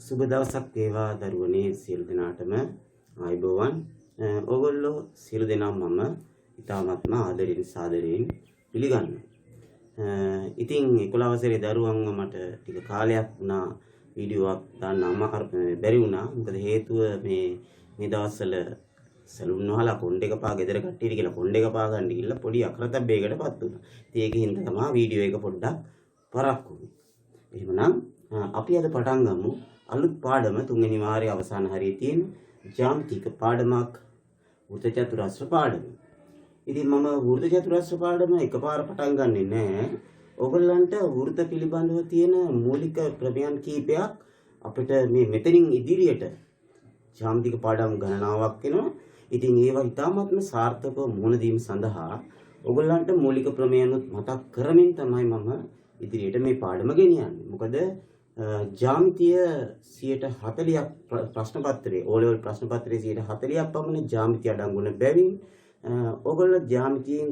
සුබ දවසක් වේවා දරුවනේ සියලු දෙනාටම ආයුබෝවන්. ඔයගොල්ලෝ සියලු දෙනා මම ඉතාමත්ම ආදරෙන් සාදරයෙන් පිළිගන්නවා. ඉතින් 11 වසරේ දරුවන්ව මට ටික කාලයක් වුණා වීඩියෝවක් දාන්න බැරි වුණා. මොකද හේතුව මේ දවස්වල සලුන් වහලා කොණ්ඩ එක පා ගෙදර කට්ටියට කියලා කොණ්ඩ එක පා ගන්න ගිහලා පොඩි අකරතැබ්බයකටපත් වුණා. ඉතින් ඒකින් තමයි වීඩියෝ එක පොඩ්ඩක් පරක්කු වුනේ. එහෙමනම් අපි අද පටන් ගමු අලුත් පාඩම තුන්වෙනි වාරයේ අවසාන හරියේ තියෙන ජ්‍යාමිතික පාඩමක් වෘත්ත චතුරස්‍ර පාඩම. ඉතින් මම වෘත්ත චතුරස්‍ර පාඩම එකපාර පටන් ගන්නෙ නෑ. ඔයගොල්ලන්ට වෘත්ත පිළිබඳව තියෙන මූලික ප්‍රමේයන් කීපයක් අපිට මේ මෙතනින් ඉදිරියට ජ්‍යාමිතික පාඩම් ගණනාවක් වෙනවා. ඉතින් ඒවා ඉතාමත්ම සාර්ථකව මුහුණ දීම සඳහා ඔයගොල්ලන්ට මූලික ප්‍රමේයනුත් මතක් කරමින් තමයි මම ඉදිරියට මේ පාඩම ගෙනියන්නේ. මොකද ජ්‍යාමිතිය 40% ප්‍රශ්න පත්‍රයේ O level ප්‍රශ්න පත්‍රයේ 40% පමණ ජ්‍යාමිතිය අඩංගු වන බැවින් ඔයගොල්ලෝ ජ්‍යාමිතියෙන්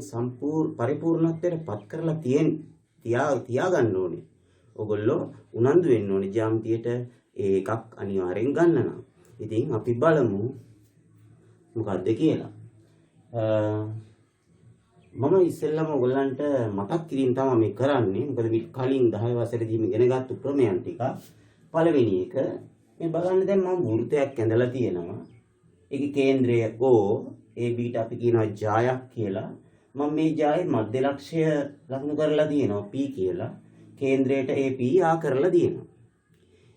පරිපූර්ණත්වයට පත් කරලා තියාගන්න ඕනේ. ඔයගොල්ලෝ උනන්දු වෙන්න ඕනේ ජ්‍යාමිතියට එකක් අනිවාර්යෙන් ගන්න නම්. ඉතින් අපි බලමු මොකක්ද කියලා. මම ඉස්සෙල්ලාම ඔයගොල්ලන්ට මතක් කිරීම තමයි මේ කරන්නේ. මොකද මේ කලින් 10 වසරේදීම ඉගෙනගත්තු ප්‍රමේයන් ටික. පළවෙනි එක මේ බලන්න දැන් මම වෘත්තයක් ඇඳලා තියෙනවා. ඒකේ කේන්ද්‍රය O, AB ට අපි කියනවා ජායක් කියලා. මම මේ ජායේ මධ්‍ය ලක්ෂය ලකුණු කරලා තියෙනවා P කියලා. කේන්ද්‍රයට AP ආ කරලා තියෙනවා.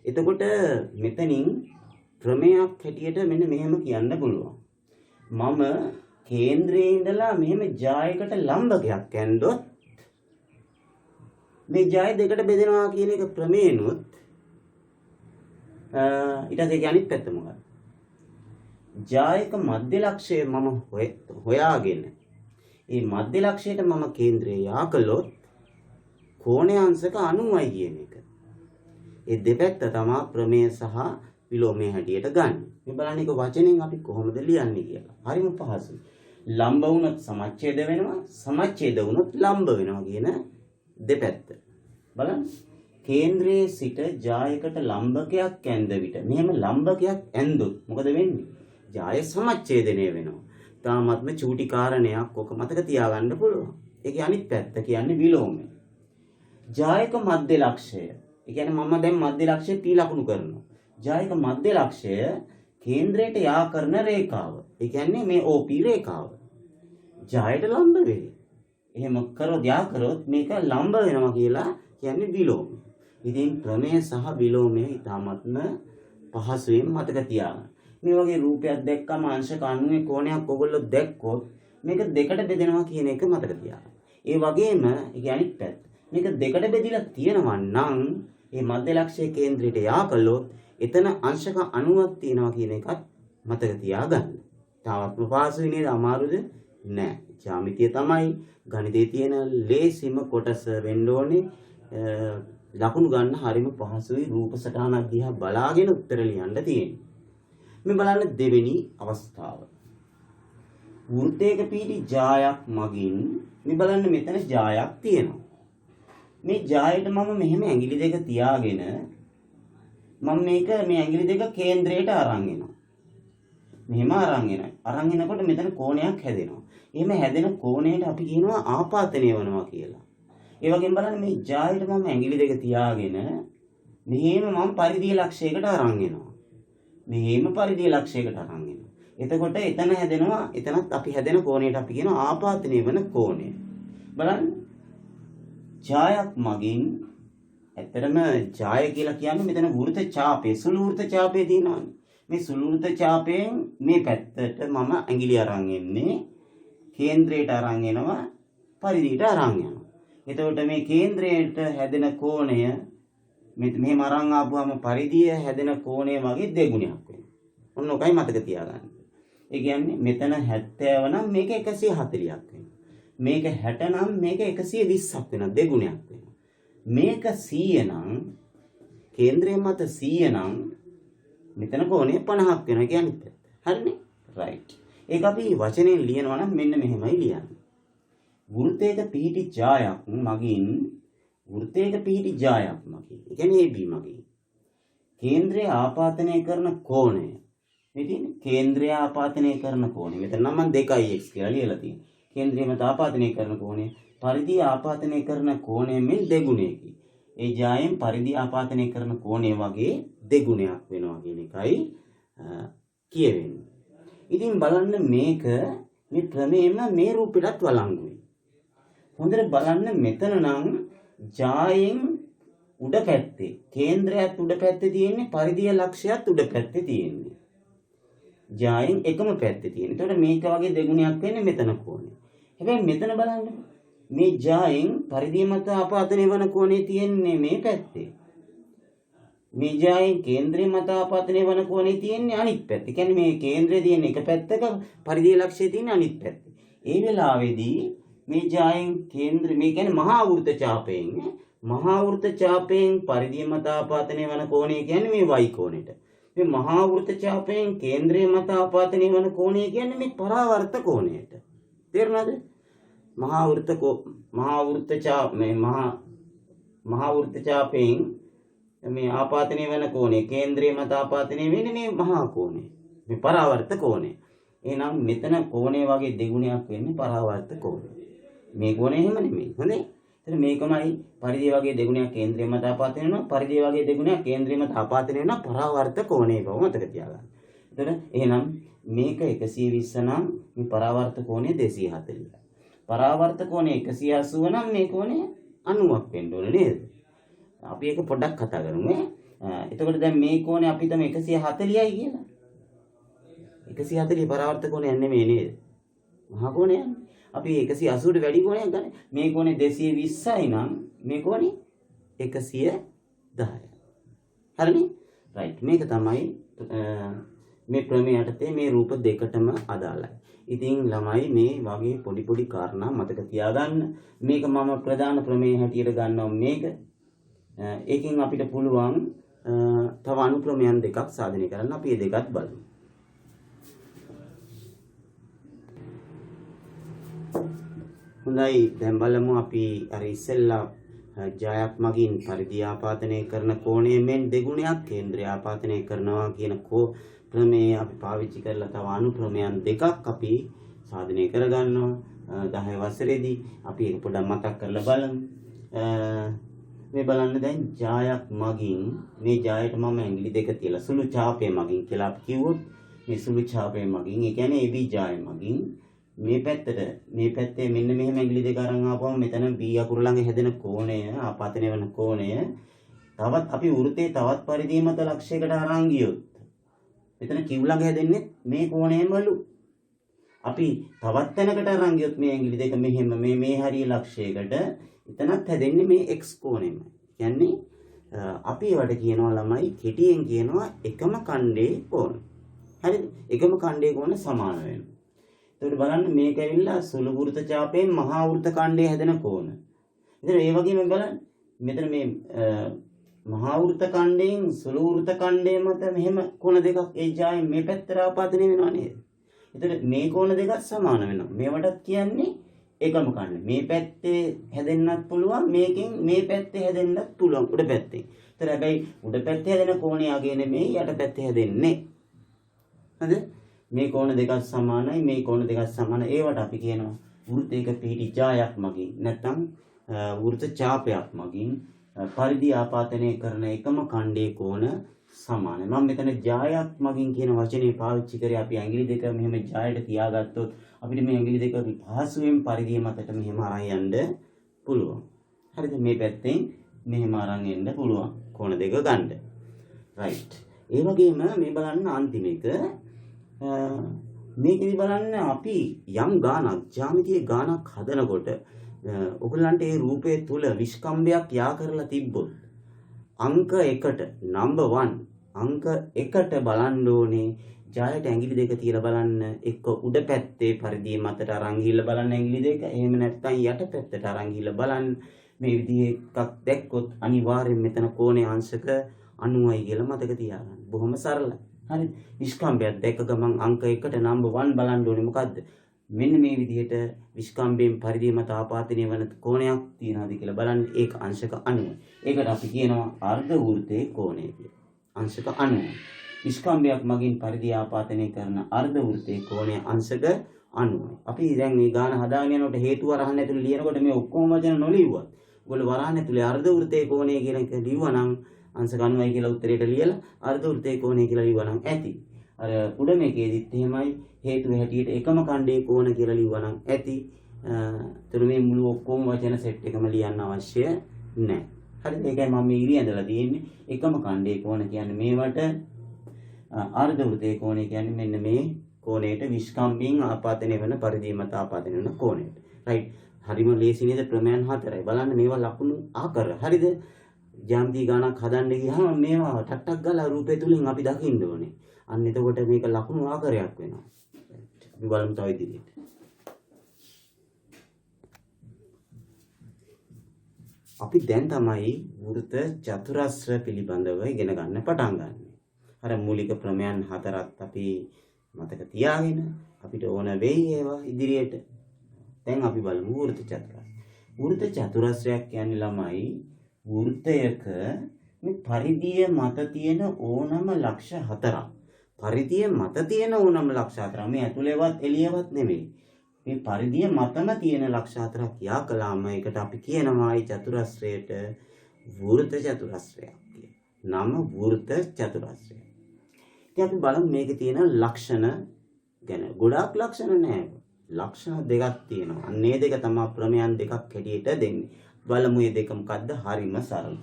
එතකොට මෙතනින් ප්‍රමේයක් හැටියට මෙන්න මෙහෙම කියන්න පුළුවන්. මම කේන්ද්‍රයේ ඉඳලා මෙහෙම ජායකට ලම්බකයක් ඇන්දොත් මේ ජාය දෙකට බෙදෙනවා කියන එක ප්‍රමේයනොත් ඊට පස්සේ අනිත් පැත්ත මොකක්ද? ජායක මධ්‍ය ලක්ෂය මම හොයාගෙන මේ මධ්‍ය ලක්ෂයට මම කේන්ද්‍රය යා කළොත් කෝණය අංශක 90යි කියන එක. ඒ දෙපැත්ත තමයි ප්‍රමේය සහ විලෝමය හැටියට ගන්න. මේ බලන්න එක වචනෙන් අපි කොහොමද ලියන්නේ කියලා. හරිම පහසුයි. ලම්බ වුණොත් සමච්ඡේද වෙනවා, සමච්ඡේද වුණොත් ලම්බ වෙනවා කියන දෙපැත්ත. බලන්න. කේන්ද්‍රයේ සිට ජායකට ලම්බකයක් ඇඳ විට මෙහෙම ලම්බකයක් ඇඳොත් මොකද වෙන්නේ? ජාය සමච්ඡේදනය වෙනවා. තාමත්ම චූටි කාරණයක් ඔක මතක තියාගන්න පුළුවන්. ඒකේ අනිත් පැත්ත කියන්නේ විලෝමය. ජායක මධ්‍ය ලක්ෂය. ඒ කියන්නේ මම දැන් මධ්‍ය ලක්ෂය P ලකුණු කරනවා. ජායක මධ්‍ය ලක්ෂය කේන්ද්‍රයට යා කරන රේඛාව. ඒ කියන්නේ මේ OP රේඛාව. ජායට ලම්බ වෙයි. එහෙම කරොත් යා කරොත් මේක ලම්බ වෙනවා කියලා කියන්නේ විලෝමය. ඉතින් ප්‍රමේය සහ විලෝමය ඉතාමත්ම පහසුවෙන් මතක තියාගන්න. මේ වගේ රූපයක් දැක්කම අංශක 90 කෝණයක් ඔයගොල්ලෝ දැක්කොත් මේක දෙකට බෙදෙනවා කියන එක මතක තියාගන්න. ඒ වගේම ඒ අනිත් පැත්ත. මේක දෙකට බෙදිලා තියෙනවා නම් මේ මධ්‍ය ලක්ෂයේ කේන්ද්‍රයට යා කළොත් එතන අංශක 90ක් තියෙනවා කියන එකත් මතක තියාගන්න. තාමත්ම පහසුයි නේද? අමාරුද? නෑ. ජ්‍යාමිතිය තමයි ගණිතයේ තියෙන ලේසිම කොටස වෙන්න ඕනේ. ලකුණු ගන්න හරිම පහසුයි. රූප සටහනක් දිහා බලාගෙන උත්තර ලියන්න තියෙන්නේ. මේ බලන්න දෙවෙනි අවස්ථාව. වෘත්තයක පිහිටි ජායක් මගින් මේ බලන්න මෙතන ජායක් තියෙනවා. මේ ජායට මම මෙහෙම ඇඟිලි දෙක තියාගෙන මම මේක මේ ඇඟිලි දෙක කේන්ද්‍රයට අරන් එනවා. මෙහෙම අරන් එනවා. අරන් එනකොට මෙතන කෝණයක් හැදෙනවා. එහෙම හැදෙන කෝණයට අපි කියනවා ආපාතනය වෙනවා කියලා. ඒ වගේම බලන්න මේ ජායට මම ඇඟිලි දෙක තියාගෙන මෙහෙම මම පරිධිය ලක්ෂයකට අරන් එනවා. මෙහෙම පරිධිය ලක්ෂයකට අරන් එනවා. එතකොට එතන හැදෙනවා. එතනත් අපි හැදෙන කෝණයට අපි කියනවා ආපාතනය වෙන කෝණය. බලන්න. ජායක් මගින් ඇත්තටම ජාය කියලා කියන්නේ මෙතන වෘත්ත ඡාපය සුළු වෘත්ත ඡාපය තියෙනවානේ. මේ සුළු වෘත්ත ඡාපයෙන් මේ පැත්තට මම ඇඟිලි අරන් එන්නේ කේන්ද්‍රයට අරන් එනවා පරිධියට අරන් යනවා. එතකොට මේ කේන්ද්‍රයට හැදෙන කෝණය මෙහෙම අරන් ආපුවම පරිධිය හැදෙන කෝණය වගේ දෙගුණයක් වෙනවා. ඔන්න ඔකයි මතක තියාගන්න. ඒ කියන්නේ මෙතන 70 නම් මේක 140ක් වෙනවා. මේක 60 නම් මේක 120ක් වෙනවා. දෙගුණයක් වෙනවා. මේක 100 නම් කේන්ද්‍රය මත 100 නම් මෙතන කෝණය 50ක් වෙනවා කියන්නේ. හරිනේ? රයිට්. ඒක අපි වචනෙන් ලියනවා නම් මෙන්න මෙහෙමයි ලියන්නේ. වෘත්තයක පිහිටි ජායක් මගින් ඒ කියන්නේ AB මගින් කේන්ද්‍රය ආපාතනය කරන කෝණය. මේ තියෙන්නේ කේන්ද්‍රය ආපාතනය කරන කෝණය. මෙතන නම් මම 2x කියලා ලියලා තියෙනවා. කේන්ද්‍රය මත ආපාතනය කරන කෝණය පරිධිය ආපාතනය කරන කෝණයෙන් දෙගුණයකි. ඒ ජායෙන් පරිධිය ආපාතනය කරන කෝණය වගේ දෙගුණයක් වෙනවා කියන එකයි කියවෙන්නේ. ඉතින් බලන්න මේක මේ ප්‍රමේයම මේ රූපෙටත් වළංගුයි. හොඳට බලන්න මෙතන නම් ජායෙන් උඩ පැත්තේ කේන්ද්‍රයත් උඩ පැත්තේ තියෙන්නේ පරිධිය ලක්ෂයත් උඩ පැත්තේ තියෙන්නේ. ජායෙන් එකම පැත්තේ තියෙන්නේ. ඒතකොට මේක වගේ දෙගුණයක් වෙන්නේ මෙතන කෝණය. හැබැයි මෙතන බලන්න මේ ජායෙන් පරිධිය මත ආපාතනය වන කෝණය තියෙන්නේ මේ පැත්තේ. මේ ජායෙන් කේන්ද්‍රය මත ආපාතනය වන කෝණය තියෙන්නේ අනිත් පැත්තේ. කියන්නේ මේ කේන්ද්‍රය තියෙන එක පැත්තක පරිධිය ලක්ෂය තියෙන්නේ අනිත් පැත්තේ. ඒ වෙලාවේදී මේ ජායෙන් කේන්ද්‍ර මේ කියන්නේ මහා වෘත්ත ඡාපයෙන් පරිධිය මත ආපාතනය වන කෝණය කියන්නේ මේ y කෝණයට. මේ මහා වෘත්ත ඡාපයෙන් කේන්ද්‍රය මත ආපාතනය වන කෝණය කියන්නේ මේ පරාවර්ත කෝණයට. තේරුණාද? මහා වෘත්ත ඡාපයෙන් මේ ආපාතනය වන කෝණය කේන්ද්‍රය මත ආපාතනය වෙන්නේ මේ මහා කෝණය. මේ පරාවර්ත කෝණය. එහෙනම් මෙතන කෝණය වගේ දෙගුණයක් වෙන්නේ පරාවර්ත කෝණය. මේ කෝණය එහෙම නෙමෙයි. හොඳේ. එතන මේකමයි පරිධිය වගේ දෙගුණයක් කේන්ද්‍රය මත ආපාතනය වෙනවා. පරිධිය වගේ දෙගුණයක් කේන්ද්‍රය මත ආපාතනය වෙනවා පරාවර්ත කෝණය බව මතක තියාගන්න. එතන එහෙනම් මේක 120 නම් මේ පරාවර්ත කෝණය 240. පරාවර්ත කෝණය 180 නම් මේ කෝණය 90ක් වෙන්න ඕනේ නේද? අපි ඒක පොඩ්ඩක් කතා කරමු. එතකොට දැන් මේ කෝණය අපි හිතමු 140යි කියලා. 140 පරාවර්ත කෝණයක් නෙමෙයි නේද? මහා කෝණයක්. අපි 180ට වැඩි කෝණයක් ගන්න. මේ කෝණය 220යි නම් මේ කෝණය 110යි. හරිනේ? රයිට්. මේක තමයි මේ ප්‍රමේය යටතේ මේ රූප දෙකටම අදාළයි. ඉතින් ළමයි මේ වගේ පොඩි පොඩි කාරණා මතක තියාගන්න. මේක මම ප්‍රධාන ප්‍රමේය හැටියට ගන්නවා මේක. ඒකෙන් අපිට පුළුවන් තව අනුක්‍රමයන් දෙකක් සාධනය කරන්න. අපි මේ දෙකත් බලමු. හොඳයි දැන් බලමු අපි අර ඉස්සෙල්ලා ජායක් මගින් පරිධිය ආපාතනය කරන කෝණයෙන් දෙගුණයක් කේන්ද්‍රය ආපාතනය කරනවා කියන ප්‍රමේය අපි පාවිච්චි කරලා තව අනුක්‍රමයන් දෙකක් අපි සාධනය කරගන්නවා 10 වසරේදී අපි ඒක පොඩ්ඩක් මතක් කරලා බලමු. මේ බලන්න දැන් ජායක් මගින් මේ ජායට මම ඇඟිලි දෙක තියලා සුළු ඡාපය මගින් කියලා අපි කිව්වොත් මේ සුළු ඡාපය මගින් ඒ කියන්නේ AB ජාය මගින් මේ පැත්තේ මෙන්න මෙහෙම ඇඟිලි දෙක අරන් ආපුවම මෙතන B අකුර ළඟ හැදෙන කෝණය ආපාතනය වෙන කෝණය තවත් අපි වෘත්තයේ තවත් පරිධිය මත ලක්ෂයකට අරන් ගියොත් මෙතන Q ළඟ හැදෙන්නේ මේ කෝණයමලු. අපි තවත් තැනකට අරන් ගියොත් මේ ඇඟිලි දෙක මෙහෙම මේ හරිය ලක්ෂයකට එතනත් හැදෙන්නේ මේ x කෝණයමයි. කියන්නේ අපි ඒවට කියනවා ළමයි කෙටියෙන් කියනවා එකම ඛණ්ඩයේ කෝණ. හරිද? එකම ඛණ්ඩයේ කෝණ සමාන වෙනවා. එතකොට බලන්න මේක ඇවිල්ලා සුළු වෘත්ත ඡාපයෙන් මහා වෘත්ත ඛණ්ඩයේ හැදෙන කෝණ. ඉතින් ඒ වගේම බලන්න මෙතන මේ මහා වෘත්ත ඛණ්ඩයෙන් සුළු වෘත්ත ඛණ්ඩය මත මෙහෙම කෝණ දෙකක් ඒ ජායෙන් මේ පැත්තට ආපාදනය වෙනවා නේද? එතකොට මේ කෝණ දෙකක් සමාන වෙනවා. මේවටත් කියන්නේ එකම ඛණ්ඩ. මේ පැත්තේ හැදෙන්නත් පුළුවන් මේකෙන් මේ පැත්තේ හැදෙන්නත් පුළුවන් උඩ පැත්තේ. ඒතර හැබැයි උඩ පැත්තේ හැදෙන කෝණය අගේ නෙමෙයි යට පැත්තේ හැදෙන්නේ. හරිද? මේ කෝණ දෙකක් සමානයි මේ කෝණ දෙකක් සමාන. ඒවට අපි කියනවා වෘත්තයක පිහිටි ජායක් මගින් නැත්නම් වෘත්ත ඡාපයක් මගින් පරිධිය ආපාතනය කරන එකම ඛණ්ඩයේ කෝණ සමානයි. මම මෙතන ජායක් මගින් කියන වචනේ පාවිච්චි කරේ අපි ඇඟිලි දෙක මෙහෙම ජායට තියාගත්තොත් අපිට මේ ඇඟිලි දෙක පහසුවෙන් පරිධිය මතට මෙහෙම අරන් යන්න පුළුවන්. හරිද? මේ පැත්තෙන් මෙහෙම අරන් එන්න පුළුවන් කෝණ දෙක ගන්න. රයිට්. ඒ වගේම මේ බලන්න අන්තිම එක මේකෙදි බලන්න අපි යම් ගානක් ජ්‍යාමිතියේ ගානක් හදනකොට ඔයගලන්ට ඒ රූපය තුල විස්කම්භයක් යා කරලා තිබ්බොත් අංක 1ට number 1 අංක 1ට බලන්න ඕනේ ජායට ඇඟිලි දෙක තියලා බලන්න එක්ක උඩ පැත්තේ පරිධිය මතට අරන් ගිහිල්ලා බලන්න ඇඟිලි දෙක එහෙම නැත්නම් යට පැත්තට අරන් ගිහිල්ලා බලන්න මේ විදිහේ එකක් දැක්කොත් අනිවාර්යෙන් මෙතන කෝණයේ අංශක 90යි කියලා මතක තියාගන්න. බොහොම සරලයි. හරි විස්කම්භයක් දැක්ක ගමන් අංක 1ට number 1 බලන්න ඕනේ මොකද්ද? මෙන්න මේ විදිහට විස්කම්භයෙන් පරිධිය මත ආපාතනය වන කෝණයක් තියනවාද කියලා බලන්න ඒක අංශක 90. ඒකට අපි කියනවා අර්ධ වෘත්තයේ කෝණය කියලා. අංශක 90. විස්කම්භයක් මගින් පරිධිය ආපාදනය කරන අර්ධ වෘත්තයේ කෝණය අංශක 90යි. අපි දැන් මේ ගාන හදාගෙන යනකොට හේතු වරහන් ඇතුළේ ලියනකොට මේ ඔක්කොම වචන නොලියුවත් ඔයගොල්ලෝ වරහන් ඇතුළේ අර්ධ වෘත්තයේ කෝණය කියන එක ලියුවා නම් අංශක 90යි කියලා උත්තරේට ලියලා අර්ධ වෘත්තයේ කෝණය කියලා ලියුවා නම් ඇති. අර උඩ මේකේදිත් එහෙමයි හේතුව හැටියට එකම ඛණ්ඩයේ කෝණ කියලා ලියුවා නම් ඇති. ඒතර මේ මුළු ඔක්කොම වචන සෙට් එකම ලියන්න අවශ්‍ය නැහැ. හරිද? ඒකයි මම මේ ඉරි ඇඳලා තියෙන්නේ. එකම ඛණ්ඩයේ කෝණ කියන්නේ මේවට අර්ධ වෘත්තයේ කෝණය කියන්නේ මෙන්න මේ කෝණයට විස්කම්භයෙන් ආපාදනය වෙන පරිධිය මත ආපාදනය වෙන කෝණයට. රයිට්. හරිම ලේසි නේද? ප්‍රමේයන් 4යි. බලන්න මේවා ලකුණු ආකාර. හරිද? ජ්‍යාමිති ගණක් හදන්න ගියාම මේවා ටක් ගාලා රූපය තුලින් අපි දකින්න ඕනේ. අන්න එතකොට මේක ලකුණු ආකාරයක් වෙනවා. අපි බලමු තව ඉදිරියට. අපි දැන් තමයි වෘත්ත චතුරස්‍ර පිළිබඳව ඉගෙන ගන්න පටන් ගන්න. අර මූලික ප්‍රමේයන් 4ත් අපි මතක තියාගෙන අපිට ඕන වෙයි ඒවා ඉදිරියට. දැන් අපි බලමු වෘත්ත චතුරස්‍රය. වෘත්ත චතුරස්‍රයක් කියන්නේ ළමයි වෘත්තයක මේ පරිධිය මත තියෙන ඕනම ලක්ෂ 4ක්. පරිධිය මත තියෙන ඕනම ලක්ෂ 4ක්. මේ ඇතුළේවත් එළියවත් නෙමෙයි. මේ පරිධිය මතම තියෙන ලක්ෂ 4ක් යා කළාම ඒකට අපි කියනවා මේ චතුරස්‍රයට වෘත්ත චතුරස්‍රයක් කියලා. නම වෘත්ත චතුරස්‍රය. ඉතින් අපි බලමු මේකේ තියෙන ලක්ෂණ ගැන. ගොඩාක් ලක්ෂණ නැහැ. ලක්ෂණ දෙකක් තියෙනවා. අන්නේ දෙක තමයි ප්‍රමේයන් දෙකක් හැටියට දෙන්නේ. බලමු මේ දෙක මොකද්ද? හරිම සරලයි.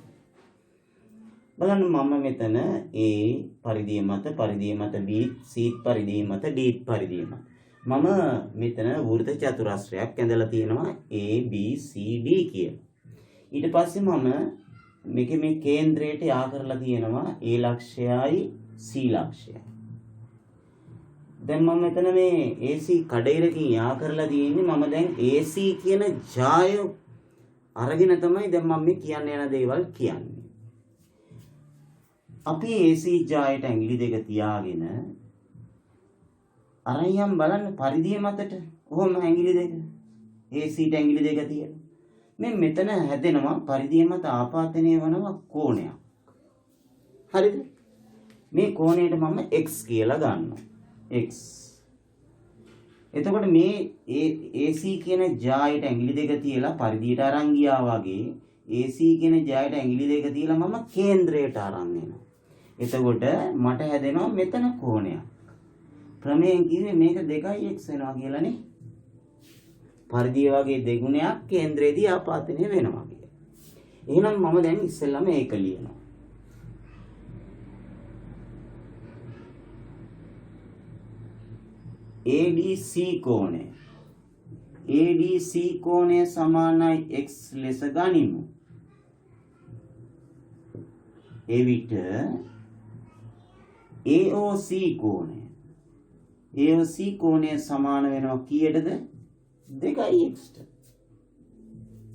බලන්න මම මෙතන A පරිධිය මත B C පරිධිය මත D පරිධිය මත මම මෙතන වෘත්ත චතුරස්‍රයක් ඇඳලා තියෙනවා A B C D කියලා. ඊට පස්සේ මම මේකේ මේ කේන්ද්‍රයට යා කරලා තියෙනවා A ලක්ෂයයි C ලක්ෂයයි. දැන් මම මෙතන මේ AC කඩේරකින් යා කරලා තියෙන්නේ මම දැන් AC කියන ජාය අරගෙන තමයි දැන් මම මේ කියන්න යන දේවල් කියන්නේ. අපි AC ජායට ඇඟිලි දෙක තියාගෙන අරයන් බලන්න පරිධිය මතට. කොහොම ඇඟිලි දෙක ACට ඇඟිලි දෙක තියලා මේ මෙතන හැදෙනවා පරිධිය මත ආපාදනය වෙනවා කෝණයක්. හරිද? මේ කෝණයට මම x කියලා ගන්නවා. x. එතකොට මේ AC කියන ජායට ඇඟිලි දෙක තියලා පරිධියට අරන් ගියා වගේ AC කියන ජායට ඇඟිලි දෙක තියලා මම කේන්ද්‍රයට අරන් එනවා. එතකොට මට හැදෙනවා මෙතන කෝණයක්. ප්‍රමේයෙන් කිව්වේ මේක 2x වෙනවා කියලානේ. පරිධිය වගේ දෙගුණයක් කේන්ද්‍රයේදී ආපාදනය වෙනවා කියලා. එහෙනම් මම දැන් ඉස්සෙල්ලාම ඒක ලියනවා. ADC කෝණය. ADC කෝණය සමානයි x ලෙස ගනිමු. එවිට AOC කෝණය. AOC කෝණය සමාන වෙනවා කීයටද? 2x ට.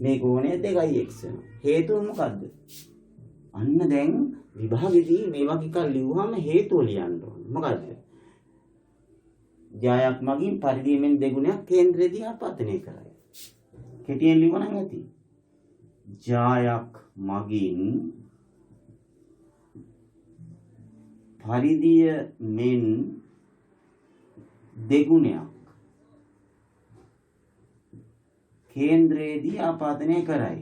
මේ කෝණය 2x වෙනවා. හේතුව මොකද්ද? අන්න දැන් විභාගෙදී මේ වගේ එකක් ලියුවාම හේතුව ලියන්න ඕනේ. මොකද්ද? ජායක් මගින් පරිධියෙන් දෙගුණයක් කේන්ද්‍රයේදී ආපාදනය කරයි. කෙටියෙන් ලියවනම් ඇති. ජායක් මගින් පරිධිය මෙන් දෙගුණයක් කේන්ද්‍රයේදී ආපාදනය කරයි.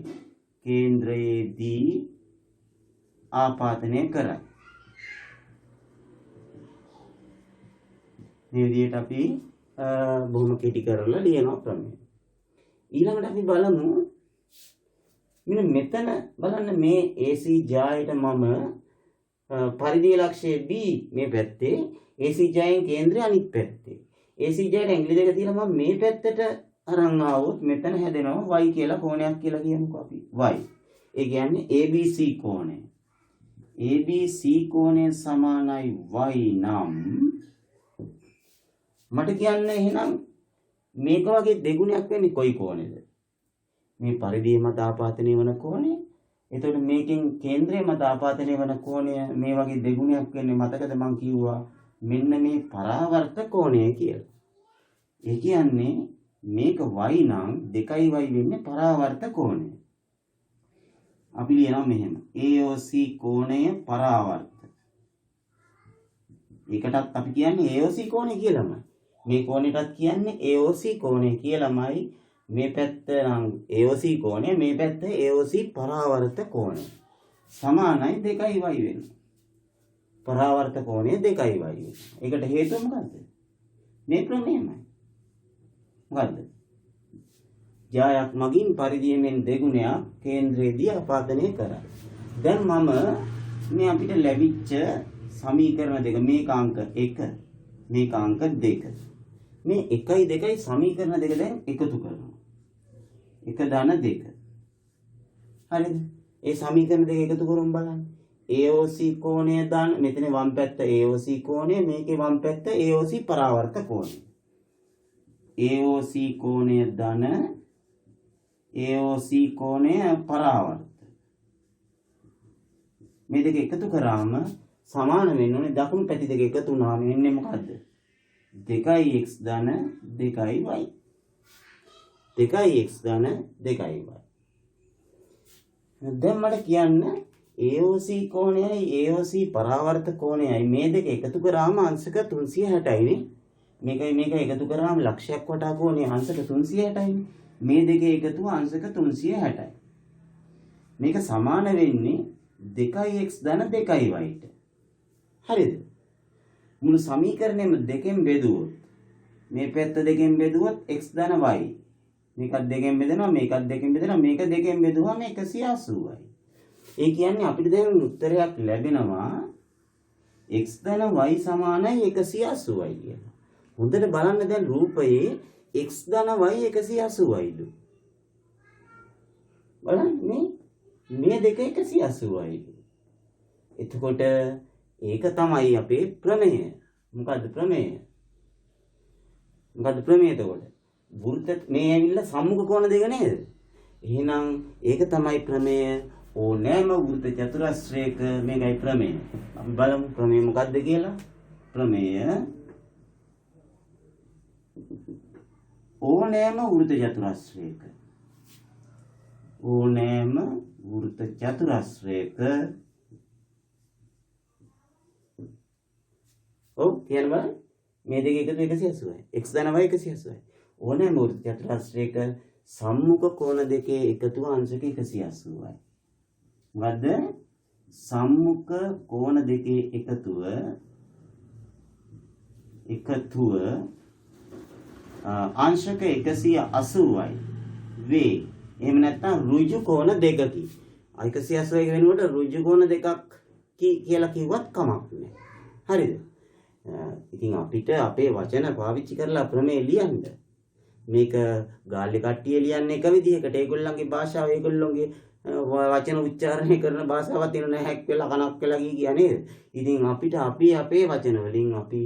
කේන්ද්‍රයේදී ආපාදනය කරයි. මේ විදිහට අපි බොහොම කෙටි කරලා ලියනවා ප්‍රමේය. ඊළඟට අපි බලමු මෙන්න මෙතන බලන්න මේ AC ජායට මම පරිධිය ලක්ෂය B මේ පැත්තේ AC ජායෙන් කේන්ද්‍රය අනිත් පැත්තේ. AC ජායට ඇඟිලි දෙක තියලා මම මේ පැත්තට අරන් ආවොත් මෙතන හැදෙනවා y කියලා කෝණයක් කියලා කියමුකෝ අපි. y. ඒ කියන්නේ ABC කෝණය. ABC කෝණය සමානයි y නම් මට කියන්න එහෙනම් මේක වගේ දෙගුණයක් වෙන්නේ කොයි කෝණෙද? මේ පරිධිය මත ආපාදනය වන කෝණය. එතකොට මේකෙන් කේන්ද්‍රය මත ආපාදනය වන කෝණය මේ වගේ දෙගුණයක් වෙන්නේ මතකද මං කිව්වා මෙන්න මේ පරාවර්ත කෝණය කියලා. ඒ කියන්නේ මේක y නම් 2y වෙන්නේ පරාවර්ත කෝණය. අපි ලියනවා මෙහෙම AOC කෝණය පරාවර්ත. ඒකටත් අපි කියන්නේ AOC කෝණය කියලාමයි. මේ කෝණයටත් කියන්නේ AOC කෝණය කියලාමයි. මේ පැත්ත නම් AOC කෝණය, මේ පැත්ත AOC පරාවර්ත කෝණය. සමානයි 2y වෙනවා. පරාවර්ත කෝණය 2y වෙනවා. ඒකට හේතුව මොකද්ද? මේ ප්‍රමේයමයි. මොකද්ද? ජායක් මගින් පරිදියෙන් දෙගුණයක් කේන්ද්‍රයේදී ආපාදනය කරා. දැන් මම මේ අපිට ලැබිච්ච සමීකරණ දෙක, මේක අංක 1, මේක අංක 2. මේ 1යි 2යි සමීකරණ දෙක දැන් එකතු කරනවා. 1 ධන 2. හරිද? ඒ සමීකරණ දෙක එකතු කරමු බලන්න. AOC කෝණය ධන, මෙතන වම් පැත්ත AOC කෝණය, මේකේ වම් පැත්ත AOC පරාවර්ත කෝණය. AOC කෝණය ධන, AOC කෝණය පරාවර්ත. මේ දෙක එකතු කරාම සමාන වෙන්න ඕනේ. දකුණු පැති දෙක එකතු වුණාම එන්නේ මොකද්ද? 2x ධන 2y. 2x ධන 2y. දැන් මට කියන්න AOC කෝණයයි AOC පරාවර්ත කෝණයයි මේ දෙක එකතු කරාම අංශක 360යි නේ. මේක එකතු කරාම ලක්ෂයක් වටා කෝණය අංශක 360යි නේ. මේ දෙකේ එකතුව අංශක 360යි. මේක සමාන වෙන්නේ 2x ධන 2yට. හරිද? මුළු සමීකරණයම දෙකෙන් බෙදුවොත්, මේ පැත්ත දෙකෙන් බෙදුවොත් x ධන y. මේකත් දෙකෙන් බෙදෙනවා, මේකත් දෙකෙන් බෙදෙනවා, මේක දෙකෙන් බෙදුවාම 180යි. ඒ කියන්නේ අපිට දැන් උත්තරයක් ලැබෙනවා x ධන y සමානයි 180යි කියලා. හොඳට බලන්න දැන් රූපයේ x ධන y 180යිලු. බලන්න මේ දෙක 180යිලු. එතකොට ඒක තමයි අපේ ප්‍රමේය. මොකද්ද ප්‍රමේය? මොකද්ද ප්‍රමේය එතකොට? වෘත්ත මේ ඇවිල්ලා සම්මුඛ කෝණ දෙක නේද? එහෙනම් ඒක තමයි ප්‍රමේය. ඕනෑම වෘත්ත චතුරස්‍රයක මේකයි ප්‍රමේය. අපි බලමු ප්‍රමේය මොකද්ද කියලා. ප්‍රමේය ඕනෑම වෘත්ත චතුරස්‍රයක, ඕනෑම වෘත්ත චතුරස්‍රයක කියන්න බලන්න. මේ දෙක එකතු 180යි. x ධන y 180යි. ඕනෑම වෘත්ත චතුරස්‍රයක සම්මුඛ කෝණ දෙකේ එකතුව අංශක 180යි. මොකද්ද? සම්මුඛ කෝණ දෙකේ එකතුව අංශක 180යි වේ. එහෙම නැත්නම් ඍජු කෝණ දෙකකි. 180 වෙනුවට ඍජු කෝණ දෙකක් කියලා කිව්වත් කමක් නැහැ. හරිද? ඉතින් අපිට අපේ වචන පාවිච්චි කරලා ප්‍රමේය ලියන්න. මේක ගාල්ලේ කට්ටිය ලියන්නේ එක විදිහකට. ඒගොල්ලන්ගේ භාෂාව, ඒගොල්ලෝගේ වචන උච්චාරණය කරන භාෂාවක් තියෙන හැක් වෙලා කනක් වෙලා ගියා නේද? ඉතින් අපිට අපේ වචන වලින් අපි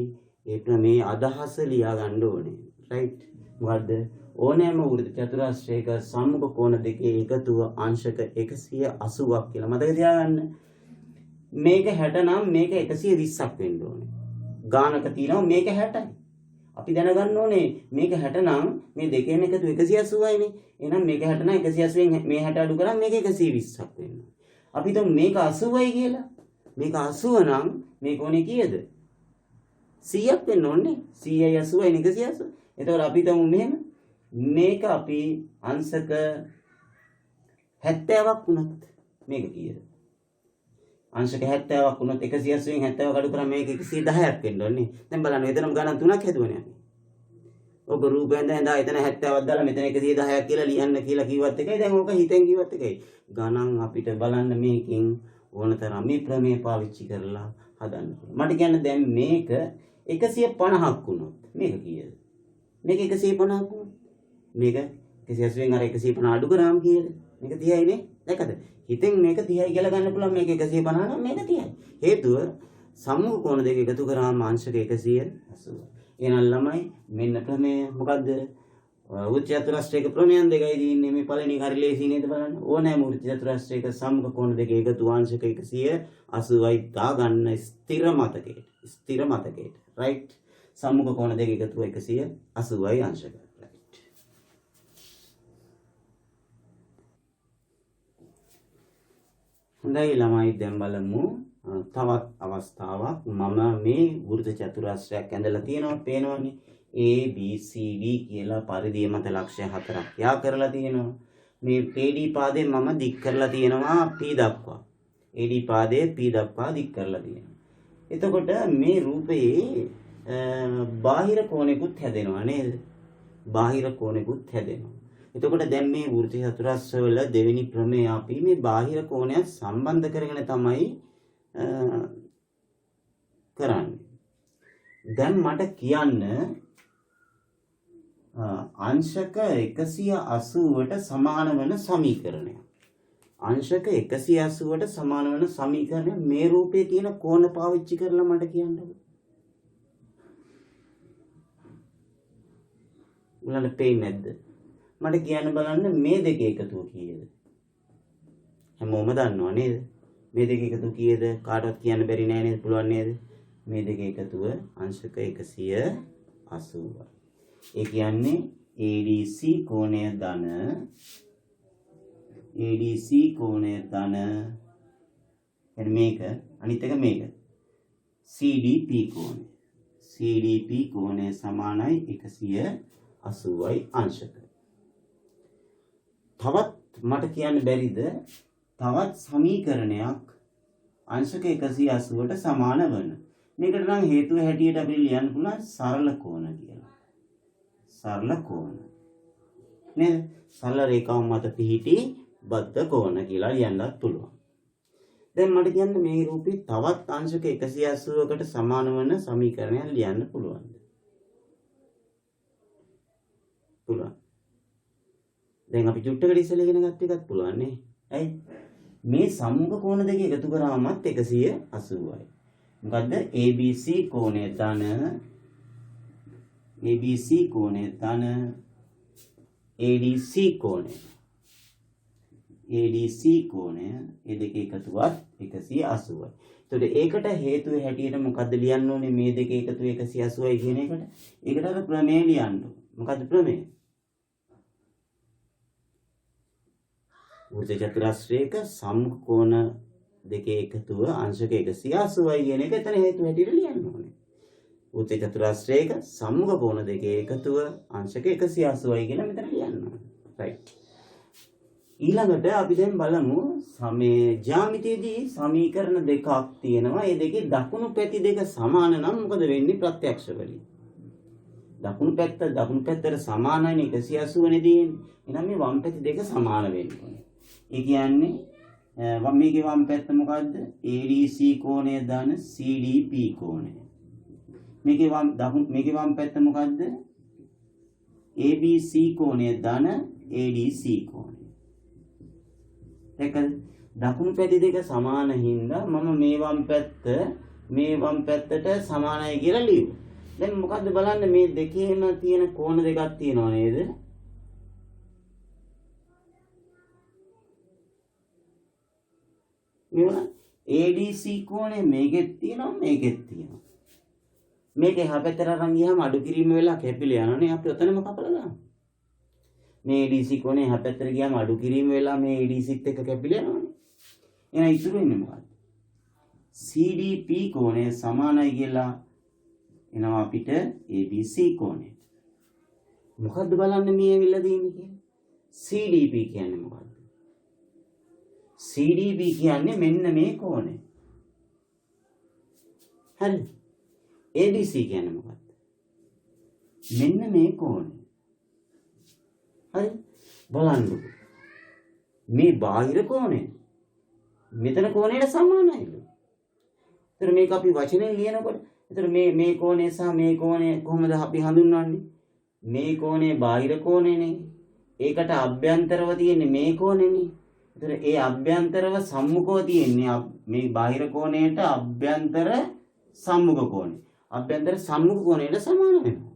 ඒ ප්‍රමේය අදහස ලියා ගන්න ඕනේ. රයිට්? මොකද්ද? ඕනෑම වෘත්ත චතුරස්‍රයක සම්මුඛ කෝණ දෙකේ එකතුව අංශක 180ක් කියලා මතක තියාගන්න. මේක 60 නම් මේක 120ක් වෙන්න ඕනේ. ගානක තියෙනවා මේක 60යි. අපි දැනගන්න ඕනේ මේක 60 නම් මේ දෙකෙන් එකතු 180යිනේ. එහෙනම් මේක 60 නම් 180න් මේ 60 අඩු කරාම මේක 120ක් වෙනවා. අපි හිතමු මේක 80යි කියලා. මේක 80 නම් මේ කොනේ කීයද? 100ක් වෙන්න ඕනේ. 100යි 80යි 180. එතකොට අපි හිතමු මෙහෙම. මේක අපි අංශක 70ක් වුණත් මේක කීයද? අංශක 70ක් වුණොත් 180න් 70ක් අඩු කරාම මේක 110ක් වෙන්න ඕනේ. දැන් බලන්න එතනම ගණන් තුනක් හැදුවනේ අපි. ඔබ රූපයෙන් දැන් එතන 70ක් දාලා මෙතන 110ක් කියලා ලියන්න කියලා කිව්වත් එකයි. දැන් ඕක හිතෙන් කිව්වත් එකයි. ගණන් අපිට බලන්න මේකෙන් ඕනතරම් මේ ප්‍රමේය පාවිච්චි කරලා හදන්න පුළුවන්. මට කියන්න දැන් මේක 150ක් වුණොත් මේක කීයද? මේක 150ක් වුණොත් මේක 180න් අර 150 අඩු කරාම කීයද? මේක 30යි නේ. දැක්කද? හිතෙන් මේක 30යි කියලා ගන්න පුළුවන්. මේක 150 නම් මේක 30යි. හේතුව සම්මුඛ කෝණ දෙක එකතු කරාම අංශක 180. එහෙනම් ළමයි මෙන්න ප්‍රමේය මොකද්ද? වෘත්ත චතුරස්‍රයක ප්‍රමේයන් දෙකයි දින්නේ. මේ පළවෙනි හරි ලේසි නේද බලන්න. ඕනෑම වෘත්ත චතුරස්‍රයක සම්මුඛ කෝණ දෙක එකතු අංශක 180යි දා ගන්න ස්ථිර මතකයට. රයිට්? සම්මුඛ කෝණ දෙක එකතුව 180යි අංශක. හොඳයි ළමයි දැන් බලමු තවත් අවස්ථාවක් මම මේ වෘත්ත චතුරස්‍රයක් ඇඳලා තියෙනවා පේනවනේ A B C D කියලා පරිධිය මත ලක්ෂ්‍ය හතරක් යා කරලා තියෙනවා මේ AD පාදේ මම දික් කරලා තියෙනවා P දක්වා AD පාදේ P දක්වා දික් කරලා තියෙනවා එතකොට මේ රූපයේ බාහිර කෝණෙකුත් හැදෙනවා නේද බාහිර කෝණෙකුත් හැදෙනවා එතකොට දැන් මේ වෘත්ත චතුරස්‍ර වල දෙවෙනි ප්‍රමේය අපි මේ බාහිර කෝණයක් සම්බන්ධ කරගෙන තමයි කරන්නේ. දැන් මට කියන්න අංශක 180ට සමාන වන සමීකරණයක්. අංශක 180ට සමාන වන සමීකරණය මේ රූපයේ තියෙන කෝණ පාවිච්චි කරලා මට කියන්නකෝ. උලන්න පේන්නේ නැද්ද? මට කියන්න බලන්න මේ දෙක එකතුව කීයද? හැමෝම දන්නවා නේද? මේ දෙක එකතුව කීයද? කාටවත් කියන්න බැරි නෑ නේද? පුළුවන් නේද? මේ දෙක එකතුව අංශක 180යි. ඒ කියන්නේ ADC කෝණය ධන ADC කෝණය ධන එන්න මේක අනිත් එක මේක CDP කෝණය CDP කෝණය සමානයි 180යි අංශක. තවත් මට කියන්න බැරිද තවත් සමීකරණයක් අංශක 180ට සමාන වන මේකට නම් හේතුව හැටියට අපිට ලියන්න පුළුවන් සරල කෝණ කියලා. සරල කෝණ නේද? සරල රේඛාව මත පිහිටි බද්ධ කෝණ කියලා ලියන්නත් පුළුවන්. දැන් මට කියන්න මේ රූපේ තවත් අංශක 180කට සමාන වන සමීකරණයක් ලියන්න පුළුවන්ද? පුළුවන්. දැන් අපි චුට්ටකට ඉස්සෙල්ලා ඉගෙන ගත්ත එකත් පුළුවන් නේ. ඇයි? මේ සම්මුඛ කෝණ දෙක එකතු කරාමත් 180යි. මොකද්ද? ABC කෝණය ධන ABC කෝණය ධන ADC කෝණය ADC කෝණය මේ දෙක එකතුවත් 180යි. එතකොට ඒකට හේතුව හැටියට මොකද්ද ලියන්න ඕනේ මේ දෙක එකතු 180යි කියන එකට? ඒකට අර ප්‍රමේය ලියන්න ඕනේ. මොකද්ද ප්‍රමේය? වෘත්ත චතුරස්‍රයක සම්මුඛ කෝණ දෙකේ එකතුව අංශක 180යි කියන එක එතන හේතු හැටියට ලියන්න ඕනේ. වෘත්ත චතුරස්‍රයක සම්මුඛ කෝණ දෙකේ එකතුව අංශක 180යි කියලා මෙතන ලියන්න ඕනේ. රයිට්. ඊළඟට අපි දැන් බලමු මේ ජ්‍යාමිතියේදී සමීකරණ දෙකක් තියෙනවා. ඒ දෙකේ දකුණු පැති දෙක සමාන නම් මොකද වෙන්නේ ප්‍රත්‍යක්ෂ වලින්? දකුණු පැත්තට සමානයි 180 නේ දෙන්නේ. එහෙනම් මේ වම් පැති දෙක සමාන වෙන්න ඕනේ. ඒ කියන්නේ මේකේ වම් පැත්ත මොකද්ද? ADC කෝණය ධන CDP කෝණය. මේකේ වම් පැත්ත මොකද්ද? ABC කෝණය ධන ADC කෝණය. දැන් දකුණු පැති දෙක සමාන හින්දා මම මේ වම් පැත්තට සමානයි කියලා ලියුවා. දැන් මොකද්ද බලන්න මේ දෙකේම තියෙන කෝණ දෙකක් තියෙනව නේද? මේවා ADC කෝණය මේකෙත් තියෙනවා මේකෙත් තියෙනවා. මේක එහා පැත්තට අරන් ගියාම අඩු කිරීම වෙලා කැපිලා යනවනේ අපි ඔතනම කපලා දාමු. මේ ADC කෝණය එහා පැත්තට ගියාම අඩු කිරීම වෙලා මේ ADCත් එක්ක කැපිලා යනවනේ. එහෙනම් ඉතුරු වෙන්නේ මොකක්ද? CDP කෝණය සමානයි කියලා එනවා අපිට ABC කෝණයට. මොකද්ද බලන්න මේ ඇවිල්ලා තියෙන්නේ කියන්නේ? CDP කියන්නේ මොකද්ද? CDP කියන්නේ මෙන්න මේ කෝණය. හරි. ABC කියන්නේ මොකද්ද? මෙන්න මේ කෝණය. හරි. බලන්නකො. මේ බාහිර කෝණය මෙතන කෝණයට සමානයිලු. ඒතර මේක අපි වචනේ ලියනකොට ඒතර මේ කෝණය සහ මේ කෝණය කොහොමද අපි හඳුන්වන්නේ? මේ කෝණය බාහිර කෝණයනේ. ඒකට අභ්‍යන්තරව තියෙන්නේ මේ කෝණයනේ. ඒතර ඒ අභ්‍යන්තරව සම්මුඛව තියෙන්නේ මේ බාහිර කෝණයට අභ්‍යන්තර සම්මුඛ කෝණය. අභ්‍යන්තර සම්මුඛ කෝණයට සමාන වෙනවා.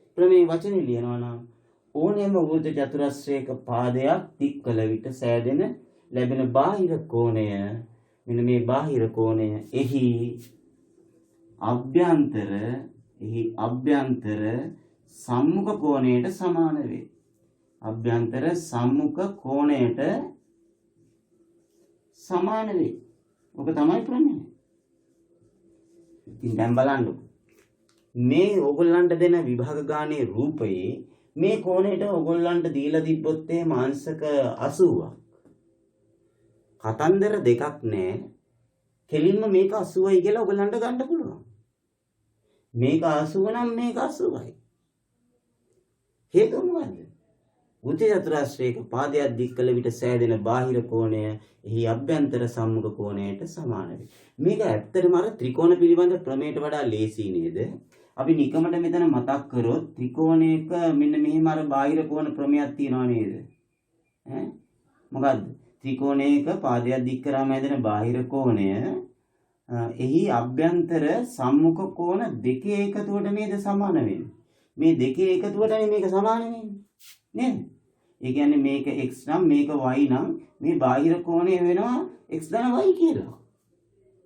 ඒතර මේ වචනේ ලියනවා නම් ඕනෑම වෘත්ත චතුරස්‍රයක පාදයක් දික් කළ විට සෑදෙන ලැබෙන බාහිර කෝණය මෙන්න මේ බාහිර කෝණය එහි අභ්‍යන්තර සම්මුඛ කෝණයට සමාන වේ. අභ්‍යන්තර සම්මුඛ කෝණයට සමාන වේ. ඔක තමයි ප්‍රමේය. ඉතින් දැන් බලන්නකො. මේ ඕගොල්ලන්ට දෙන විභාග ගානේ රූපයේ මේ කෝණයට ඕගොල්ලන්ට දීලා තිබ්බොත් මාංශක 80ක්. කතන්දර දෙකක් නෑ. කෙලින්ම මේක 80යි කියලා ඔයගලන්ට ගන්න පුළුවන්. මේක 80 නම් මේක 80යි. හේතුව මොකද්ද? වෘත්ති චතුරස්‍රයක පාදයක් දික් කළ විට සෑදෙන බාහිර කෝණය එහි අභ්‍යන්තර සම්මුඛ කෝණයට සමාන වේ. මේක ඇත්තටම අර ත්‍රිකෝණ පිළිබඳ ප්‍රමේයට වඩා ලේසි නේද? අපි නිකමට මෙතන මතක් කරොත් ත්‍රිකෝණයක මෙන්න මෙහෙම අර බාහිර කෝණ ප්‍රමේයක් තියෙනවා නේද? ඈ මොකද්ද? ත්‍රිකෝණයක පාදයක් දික් කරාම හැදෙන බාහිර කෝණය එහි අභ්‍යන්තර සම්මුඛ කෝණ දෙකේ එකතුවට නේද සමාන වෙන්නේ. මේ දෙකේ එකතුවටනේ මේක සමාන වෙන්නේ. නේද? ඒ කියන්නේ මේක x නම් මේක y නම් මේ බාහිර කෝණය වෙනවා x ධන y කියලා.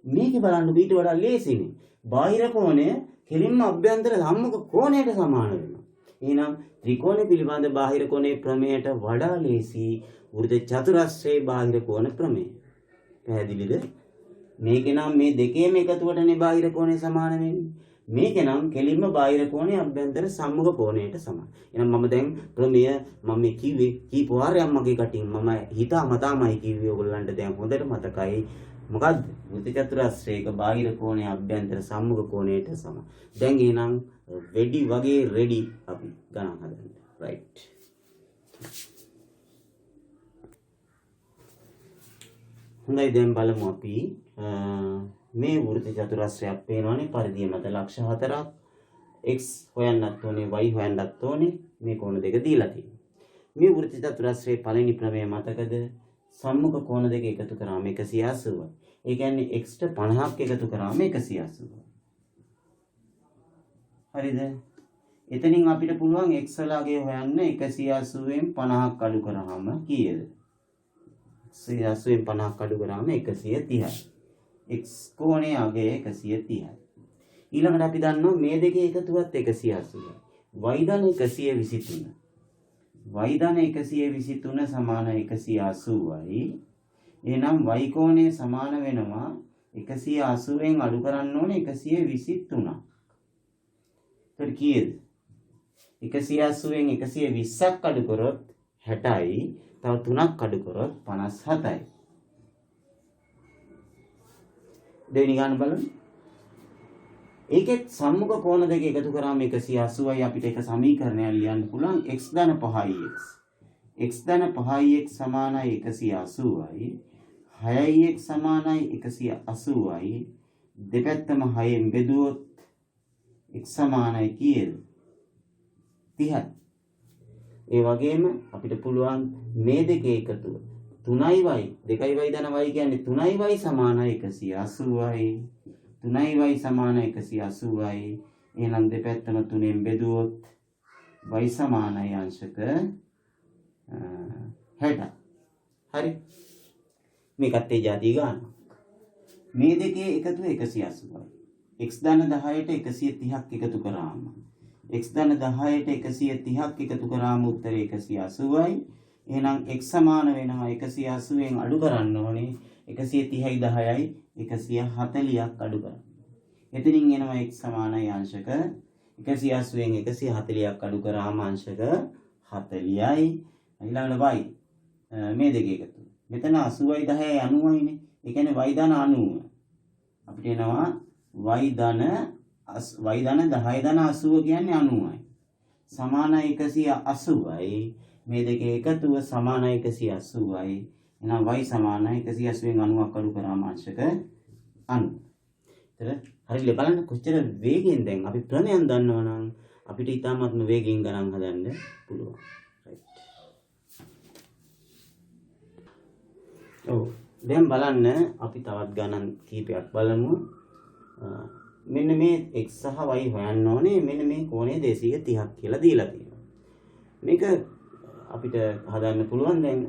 මේක බලන්න ඊට වඩා ලේසිනේ. බාහිර කෝණය කෙලින්ම අභ්‍යන්තර සම්මුඛ කෝණයට සමාන වෙනවා. එහෙනම් ත්‍රිකෝණ පිළිබඳ බාහිර කෝණයේ ප්‍රමේයට වඩා ලේසි වෘත්ත චතුරස්‍රයේ බාහිර කෝණ ප්‍රමේය. පැහැදිලිද? මේකේ නම් මේ දෙකේම එකතුවටනේ බාහිර කෝණය සමාන වෙන්නේ. මේකේ නම් කෙලින්ම බාහිර කෝණය අභ්‍යන්තර සම්මුඛ කෝණයට සමාන. එහෙනම් මම දැන් ප්‍රමේය මම කිව්වේ කීප වාරයක් මගේ කටින් මම හිතාමතාමයි කිව්වේ ඔයගොල්ලන්ට දැන් හොඳට මතකයි. මොකද්ද? වෘත්ත චතුරස්‍රයක බාහිර කෝණය අභ්‍යන්තර සම්මුඛ කෝණයට සමාන. දැන් එහෙනම් රෙඩි වගේ රෙඩි අපි ගණන් හදන්න. රයිට්. හොඳයි දැන් බලමු අපි මේ වෘත්ත චතුරස්‍රයක් පේනවනේ පරිධිය මත ලක්ෂ 4ක් x හොයන්නත් ඕනේ y හොයන්නත් ඕනේ මේ කෝණ දෙක දීලා තියෙනවා. මේ වෘත්ත චතුරස්‍රයේ පළවෙනි ප්‍රමේය මතකද? සම්මුඛ කෝණ දෙක එකතු කරාම 180යි. ඒ කියන්නේ x ට 50ක් එකතු කරාම 180යි. හරිද? එතනින් අපිට පුළුවන් x ලාගේ හොයන්න 180ෙන් 50ක් අඩු කරාම කීයද? 180ෙන් 50ක් අඩු කරාම 130යි. x කෝණයේ අගය 130යි. ඊළඟට අපි දන්නවා මේ දෙකේ එකතුවත් 180යි. y ධන 123. y ධන 123 සමාන 180යි. එහෙනම් y කෝණය සමාන වෙනවා 180ෙන් අඩු කරන්න ඕනේ 123ක්. ඒතර කීයද? 180ෙන් 120ක් අඩු කරොත් 60යි. තව 3ක් අඩු කරොත් 57යි. දෙවෙනි ගාන බලන්න. ඒකෙත් සම්මුඛ කෝණ දෙක එකතු කරාම 180යි. අපිට එක සමීකරණයක් ලියන්න පුළුවන් x ධන 5x. x ධන 5x සමානයි 180යි. 6x සමානයි 180යි. දෙපැත්තම 6ෙන් බෙදුවොත් x සමානයි කීයද? 30යි. ඒ වගේම අපිට පුළුවන් මේ දෙකේ එකතුව 3y 2y ධන y කියන්නේ 3y සමානයි 180යි. 3y සමානයි 180යි. එහෙනම් දෙපැත්තම 3ෙන් බෙදුවොත් y සමානයි අංශක 60. හරි. මේකත් ඒ જાති ගන්න. මේ දෙකේ එකතුව 180යි. x ධන 10ට 130ක් එකතු කරාම x ධන 10ට 130ක් එකතු කරාම උත්තරේ 180යි. එහෙනම් x සමාන වෙනවා 180ෙන් අඩු කරන්න ඕනේ 130යි 10යි 140ක් අඩු කරන්න. එතනින් එනවා x සමානයි අංශක 180ෙන් 140ක් අඩු කරාම අංශක 40යි. ඊළඟට y මේ දෙක එකතු. මෙතන 80යි 10යි 90යිනේ. ඒ කියන්නේ y ධන 90. අපිට එනවා y ධන 10 ධන 80 කියන්නේ 90යි. සමානයි 180යි. මේ දෙකේ එකතුව සමානයි 180යි. එහෙනම් y සමානයි 180ෙන් 90ක් අඩු කරාම අංශක 90. ඒතර හරියට බලන්න කොච්චර වේගෙන් දැන් අපි ප්‍රමේයන් දන්නවා නම් අපිට ඊටාත්ම වේගෙන් ගණන් හදන්න පුළුවන්. ඔව් දැන් බලන්න අපි තවත් ගණන් කීපයක් බලමු. මෙන්න මේ x සහ y හොයන්න ඕනේ. මෙන්න මේ කෝණය 230ක් කියලා දීලා තියෙනවා. මේක අපිට හදන්න පුළුවන්. දැන්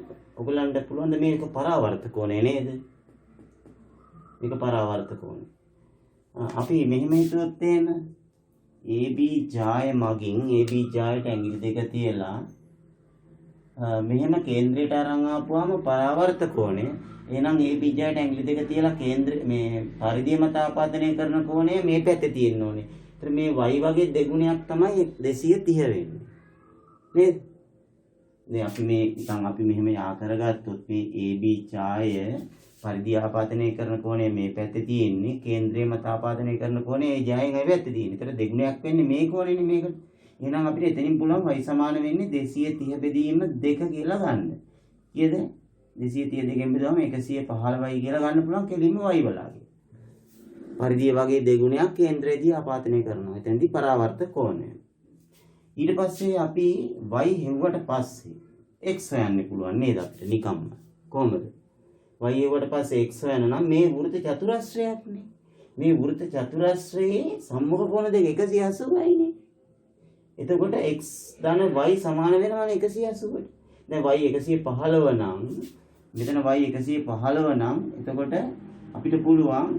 ඔයගලන්ට පුළුවන් මේක පරාවර්ත කෝණය නේද? මේක පරාවර්ත කෝණය. අපි මෙහෙම හිතුවොත් එහෙම AB ජාය මගින් AB ජායට ඇඟිලි දෙක තියලා මෙහෙම කේන්ද්‍රයට අරන් ආපුවාම පරාවර්ත කෝණය එහෙනම් ඒ පිජ්ජායට ඇඟිලි දෙක තියලා කේන්ද්‍ර මේ පරිධිය මත ආපාදනය කරන කෝණය මේ පැත්තේ තියෙන්න ඕනේ. ඒතර මේ y වගේ දෙගුණයක් තමයි 230 වෙන්නේ. නේද? දැන් අපි මේ නිකන් අපි මෙහෙම යා කරගත්තොත් මේ AB ඡාය පරිධිය ආපාදනය කරන කෝණය මේ පැත්තේ තියෙන්නේ. කේන්ද්‍රය මත ආපාදනය කරන කෝණය ඒ ජයයෙන් ඒ පැත්තේ තියෙන්නේ. ඒතර දෙගුණයක් වෙන්නේ මේ කෝණෙනේ මේකට. එහෙනම් අපිට එතනින් පුළුවන් y සමාන වෙන්නේ 230 බෙදීම 2 කියලා ගන්න. කීයද? 232 බෙදුවම 115යි කියලා ගන්න පුළුවන් කෙලින්ම y වලාගේ. පරිධිය වගේ දෙගුණයක් කේන්ද්‍රයේදී ආපාදනය කරනවා. එතෙන්දී පරාවර්ත කෝණය. ඊට පස්සේ අපි y හෙව්වට පස්සේ x හොයන්න පුළුවන් නේද අපිට නිකම්ම. කොහොමද? y හෙව්වට පස්සේ x හොයන නම් මේ වෘත්ත චතුරස්‍රයක්නේ. මේ වෘත්ත චතුරස්‍රයේ සම්මුඛ කෝණ දෙක 180යි නේ. එතකොට x ධන y සමාන වෙනවනේ 180ට. දැන් y 115 නම් මෙතන y 115 නම් එතකොට අපිට පුළුවන්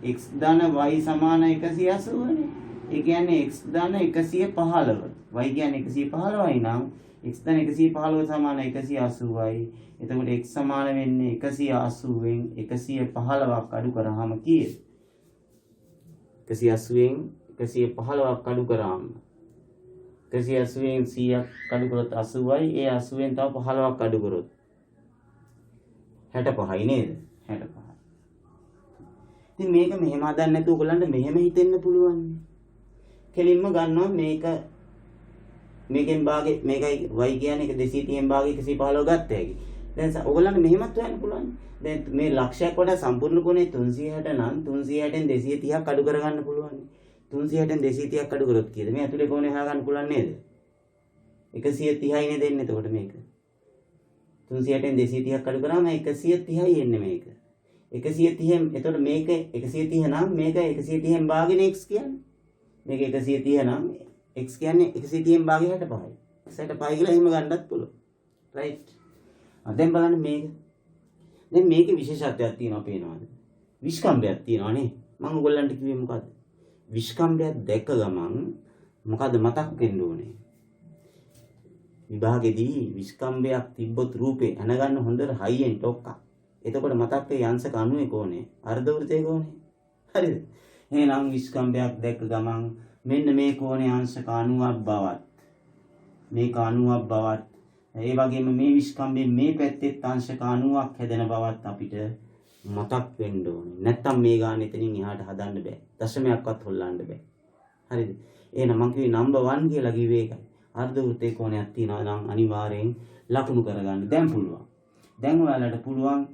x ධන y සමාන 180 නේ. ඒ කියන්නේ x ධන 115. y කියන්නේ 115යි නම් x ධන 115 සමාන 180යි. එතකොට x සමාන වෙන්නේ 180න් 115ක් අඩු කරාම කීයද? 180න් 115ක් අඩු කරාම 180න් 100ක් අඩු කරොත් 80යි. ඒ 80න් තව 15ක් අඩු කරොත් 65යි නේද? 65. ඉතින් මේක මෙහෙම හදන්න නැතුව ඔයගලන්ට මෙහෙම හිතෙන්න පුළුවන්. කෙලින්ම ගන්නවා මේකෙන් භාගේ මේකයි y කියන්නේ 230න් භාගේ 115 ගත්ත හැකි. දැන් ඔයගලන්ට මෙහෙමත් හොයන්න පුළුවන්. දැන් මේ ලක්ෂයක් වඩා සම්පූර්ණ කෝණය 360 නම් 360න් 230ක් අඩු කරගන්න පුළුවන්. 360න් 230ක් අඩු කරොත් කීයද? මේ ඇතුලේ කෝණය හොයාගන්න පුළුවන් නේද? 130යි නේ දෙන්නේ එතකොට මේක. 360න් 230ක් අඩු කරාම 130යි එන්නේ මේක. 130න් එතකොට මේක 130 නම් මේක 130න් භාගයෙන් x කියන්නේ. මේක 130 නම් x කියන්නේ 130න් භාගය 65යි. 65 කියලා එහෙම ගන්නත් පුළුවන්. රයිට්. දැන් බලන්න මේක. දැන් මේකේ විශේෂත්වයක් තියෙනවා පේනවාද? විස්කම්භයක් තියෙනවා නේ. මම ඔයගොල්ලන්ට කිව්වේ මොකද්ද? විස්කම්භයක් දැක්ක ගමන් මොකද්ද මතක් වෙන්න ඕනේ? විභාගෙදී විස්කම්භයක් තිබ්බොත් රූපේ අනගන්න හොඳට හයියෙන් ටොක්කක්. එතකොට මතක් වෙයි අංශක 90 කෝණය. අර්ධ වෘත්තයේ කෝණය. හරිද? එහෙනම් විස්කම්භයක් දැක්ක ගමන් මෙන්න මේ කෝණයේ අංශක 90ක් බවත් මේක 90ක් බවත් ඒ වගේම මේ විස්කම්භයෙන් මේ පැත්තේ අංශක 90ක් හැදෙන බවත් අපිට මතක් වෙන්න ඕනේ. නැත්තම් මේ ගාන එතනින් එහාට හදන්න බෑ. දශමයක්වත් හොල්ලන්න බෑ. හරිද? එහෙනම් මම කිව්වේ නම්බර් 1 කියලා කිව්වේ ඒකයි. අර්ධ වෘත්තයේ කෝණයක් තියනවා නම් අනිවාර්යෙන් ලකුණු කරගන්න. දැන් පුළුවන්. දැන් ඔයාලට පුළුවන්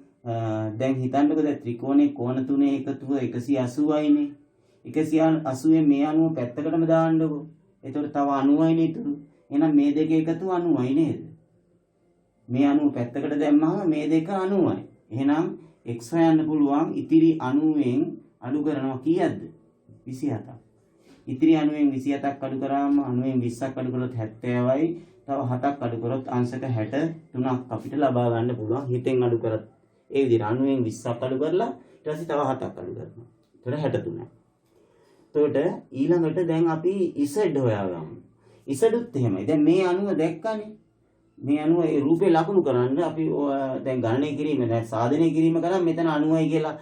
දැන් හිතන්නකෝ දැන් ත්‍රිකෝණේ කෝණ තුනේ එකතුව 180යිනේ. 180න් මේ 90 පැත්තකටම දාන්නකෝ. එතකොට තව 90යිනේ ඉතුරු. එහෙනම් මේ දෙක එකතුව 90යි නේද? මේ 90 පැත්තකට දැම්මම මේ දෙක 90යි. එහෙනම් x හොයන්න පුළුවන් ඉතිරි 90න් අඩු කරනවා කීයක්ද? 27ක්. ඉතිරි 90න් 27ක් අඩු කරාම 90න් 20ක් අඩු කරොත් 70යි. තව 7ක් අඩු කරොත් අංශක 63ක් අපිට ලබා ගන්න පුළුවන්. හිතෙන් අඩු කරත් ඒ විදිහට 90න් 20ක් අඩු කරලා ඊට පස්සේ තව 7ක් අඩු කරනවා. එතකොට 63ක්. එතකොට ඊළඟට දැන් අපි z හොයාගමු. zුත් එහෙමයි. දැන් මේ 90 දැක්කනේ. මේ 90 ඒ රූපේ ලකුණු කරන්න අපි දැන් ගණනය කිරීම දැන් සාධනය කිරීම කරා මෙතන 90යි කියලා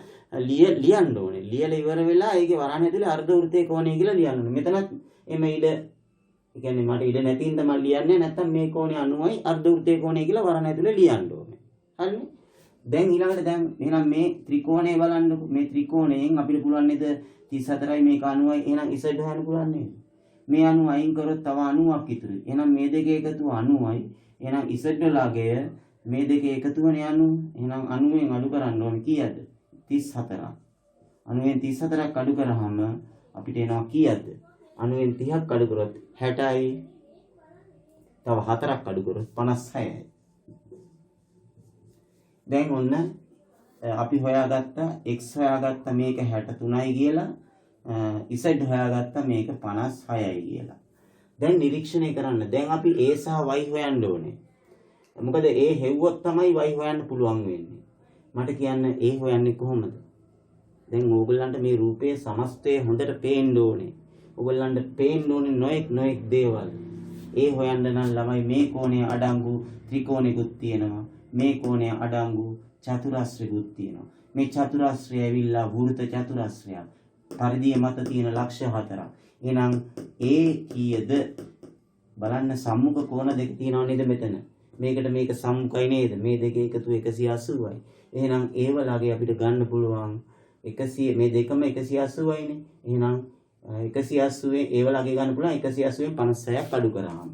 ලියන්න ඕනේ. ලියලා ඉවර වෙලා ඒකේ වරණ ඇතුලේ අර්ධ වෘත්තයේ කෝණය කියලා ලියන්න ඕනේ. මෙතනත් එමෙ ඉඩ ඒ කියන්නේ මට ඉඩ නැති හින්දා මම ලියන්නේ නැත්තම් මේ කෝණය 90යි අර්ධ වෘත්තයේ කෝණය කියලා වරණ ඇතුලේ ලියන්න ඕනේ. හරිනේ? දැන් ඊළඟට දැන් එහෙනම් මේ ත්‍රිකෝණය බලන්නකො. මේ ත්‍රිකෝණයෙන් අපිට පුළුවන් නේද 34යි මේක 90යි. එහෙනම් z හොයන්න පුළුවන් නේද? මේ 90 අයින් කරොත් තව 90ක් ඉතුරුයි. එහෙනම් මේ දෙක එකතුව 90යි. එහෙනම් z වලගේ මේ දෙක එකතුවනේ 90. එහෙනම් 90න් අඩු කරන්න ඕනේ කීයද? 34ක්. 90න් 34ක් අඩු කරාම අපිට එනවා කීයද? 90න් 30ක් අඩු කරොත් 60යි. තව 4ක් අඩු කරොත් 56යි. දැන් ඔන්න අපි හොයාගත්ත x හොයාගත්ත මේක 63යි කියලා z හොයාගත්ත මේක 56යි කියලා. දැන් නිරීක්ෂණය කරන්න. දැන් අපි a සහ y හොයන්න ඕනේ. මොකද a හෙව්වොත් තමයි y හොයන්න පුළුවන් වෙන්නේ. මට කියන්න a හොයන්නේ කොහොමද? දැන් ඕගොල්ලන්ට මේ රූපයේ සමස්තය හොඳට පේන්න ඕනේ. ඕගොල්ලන්ට පේන්න ඕනේ නොඑක් දේවල්. a හොයන්න නම් ළමයි මේ කෝණය අඩංගු ත්‍රිකෝණෙකුත් තියෙනවා. මේ කෝණය අඩංගු චතුරස්‍රයකුත් තියෙනවා. මේ චතුරස්‍රය ඇවිල්ලා වෘත චතුරස්‍රයක්. පරිධිය මත තියෙන ලක්ෂ 4ක්. එහෙනම් ඒ කීයද? බලන්න සම්මුඛ කෝණ දෙක තියෙනවා නේද මෙතන. මේකට මේක සම්මුඛයි නේද? මේ දෙක එකතු 180යි. එහෙනම් ඒ වලගේ අපිට ගන්න පුළුවන් 100 මේ දෙකම 180යිනේ. එහෙනම් 180 ඒ වලගේ ගන්න පුළුවන් 180න් 56ක් අඩු කරාම.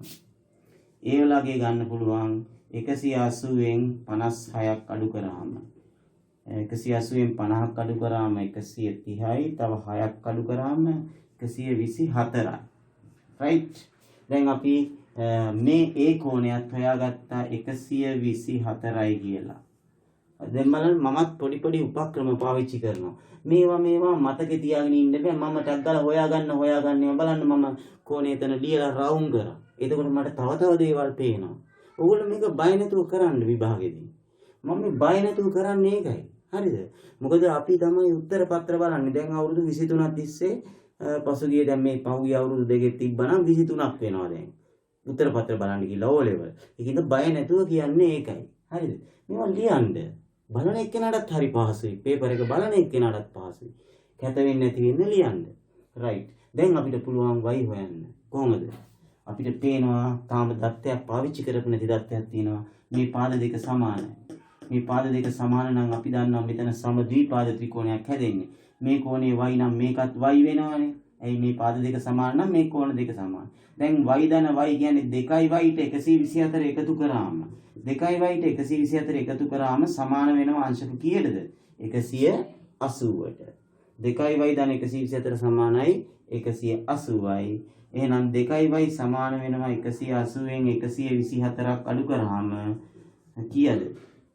ඒ වලගේ ගන්න පුළුවන් 180න් 56ක් අඩු කරාම. 180න් 50ක් අඩු කරාම 130යි. තව 6ක් අඩු කරාම 124යි. right? දැන් අපි මේ ඒ කෝණයත් හොයාගත්තා 124යි කියලා. දැන් බලන්න මමත් පොඩි උපක්‍රම පාවිච්චි කරනවා. මේවා මතකේ තියාගෙන ඉන්න බෑ. මම ටක් ගාලා හොයාගන්න බලන්න මම කෝණය එතන ලියලා රවුම් කරා. එතකොට මට තව දේවල් පේනවා. ඕගොල්ලෝ මේක බය නැතුව කරන්න විභාගෙදී. මම මේ බය නැතුව කරන්නේ ඒකයි. හරිද? මොකද අපි තමයි උත්තර පත්‍ර බලන්නේ. දැන් අවුරුදු 23ක් තිස්සේ පසුගිය දැන් මේ පහුගිය අවුරුදු දෙකේ තිබ්බනම් 23ක් වෙනවා දැන්. උත්තර පත්‍ර බලන්න කියලා O level. ඒකින්ද බය නැතුව කියන්නේ ඒකයි. හරිද? මේවා ලියන්න. බලන එක්කෙනාටත් හරි පහසුයි. පේපර් එක බලන එක්කෙනාටත් පහසුයි. කැත වෙන්නේ නැති වෙන්න ලියන්න. right. දැන් අපිට පුළුවන් y හොයන්න. කොහොමද? අපිට පේනවා තාම දත්තයක් පාවිච්චි කරපු නැති දත්තයක් තියෙනවා. මේ පාද දෙක සමානයි. මේ පාද දෙක සමාන නම් අපි දන්නවා මෙතන සම ද්විපාද ත්‍රිකෝණයක් හැදෙන්නේ. මේ කෝණේ y නම් මේකත් y වෙනවනේ. ඇයි මේ පාද දෙක සමාන නම් මේ කෝණ දෙක සමාන. දැන් y ධන y කියන්නේ 2y ට 124 එකතු කරාම 2y ට 124 එකතු කරාම සමාන වෙනවා අංශක කීයටද? 180ට. 2y ධන 124 සමානයි 180යි. එහෙනම් 2y සමාන වෙනවා 180න් 124ක් අඩු කරාම කීයද?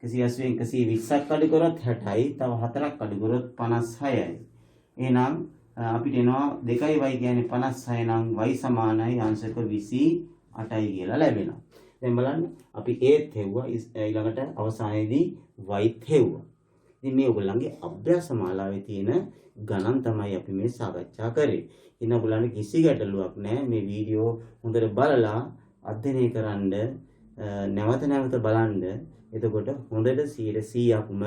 180න් 120ක් අඩු කරොත් 60යි. තව 4ක් අඩු කරොත් 56යි. එහෙනම් අපිට එනවා 2y කියන්නේ 56 නම් y සමානයි අංශක 28යි කියලා ලැබෙනවා. දැන් බලන්න අපි ඒත් හෙව්වා ඊළඟට අවසානයේදී yත් හෙව්වා. ඉතින් මේ ඔයගොල්ලන්ගේ අභ්‍යාස මාලාවේ තියෙන ගණන් තමයි අපි මේ සාකච්ඡා කරේ. ඉතින් ඔයගොල්ලන්ට කිසි ගැටලුවක් නැහැ. මේ වීඩියෝ හොඳට බලලා අධ්‍යයනය කරන්න නැවත බලන්න. එතකොට හොඳට 100%ක්ම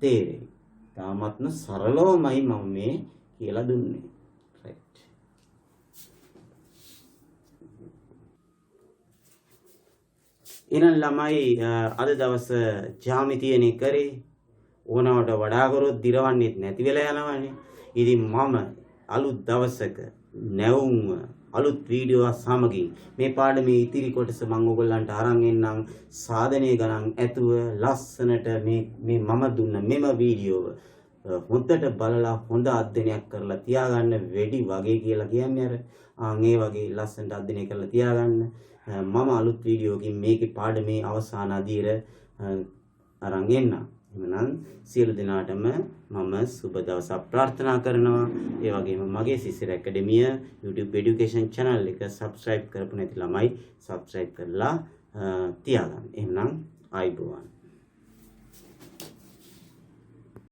තේරෙයි. තාමත්ම සරලවමයි මම මේ කියලා දුන්නේ. right. එහෙනම් ළමයි අද දවස ජ්‍යාමිතියනේ කරේ. ඕනවට වඩා කරොත් දිරවන්නේත් නැති වෙලා යනවානේ. ඉතින් මම අලුත් දවසක නැවුම්ව අලුත් වීඩියෝ සමගින් මේ පාඩමේ ඉතිරි කොටස මම ඔයගොල්ලන්ට අරන් එන්නම්. සාධනය ගණන් ඇතුව ලස්සනට මේ මම දුන්න මෙම වීඩියෝව හොඳට බලලා හොඳ අධ්‍යයනයක් කරලා තියාගන්න. වෙඩි වගේ කියලා කියන්නේ අර ඒ වගේ ලස්සනට අධ්‍යයනය කරලා තියාගන්න. මම අලුත් වීඩියෝකින් මේකේ පාඩමේ අවසාන අදියර අරන් එන්නම්. එහෙනම් සියලු දෙනාටම මම සුබ දවසක් ප්‍රාර්ථනා කරනවා. ඒ වගේම මගේ සිසිර ඇකඩමිය YouTube education channel එක subscribe කරපු නැති ළමයි subscribe කරලා තියාගන්න. එහෙනම් ආයුබෝවන්.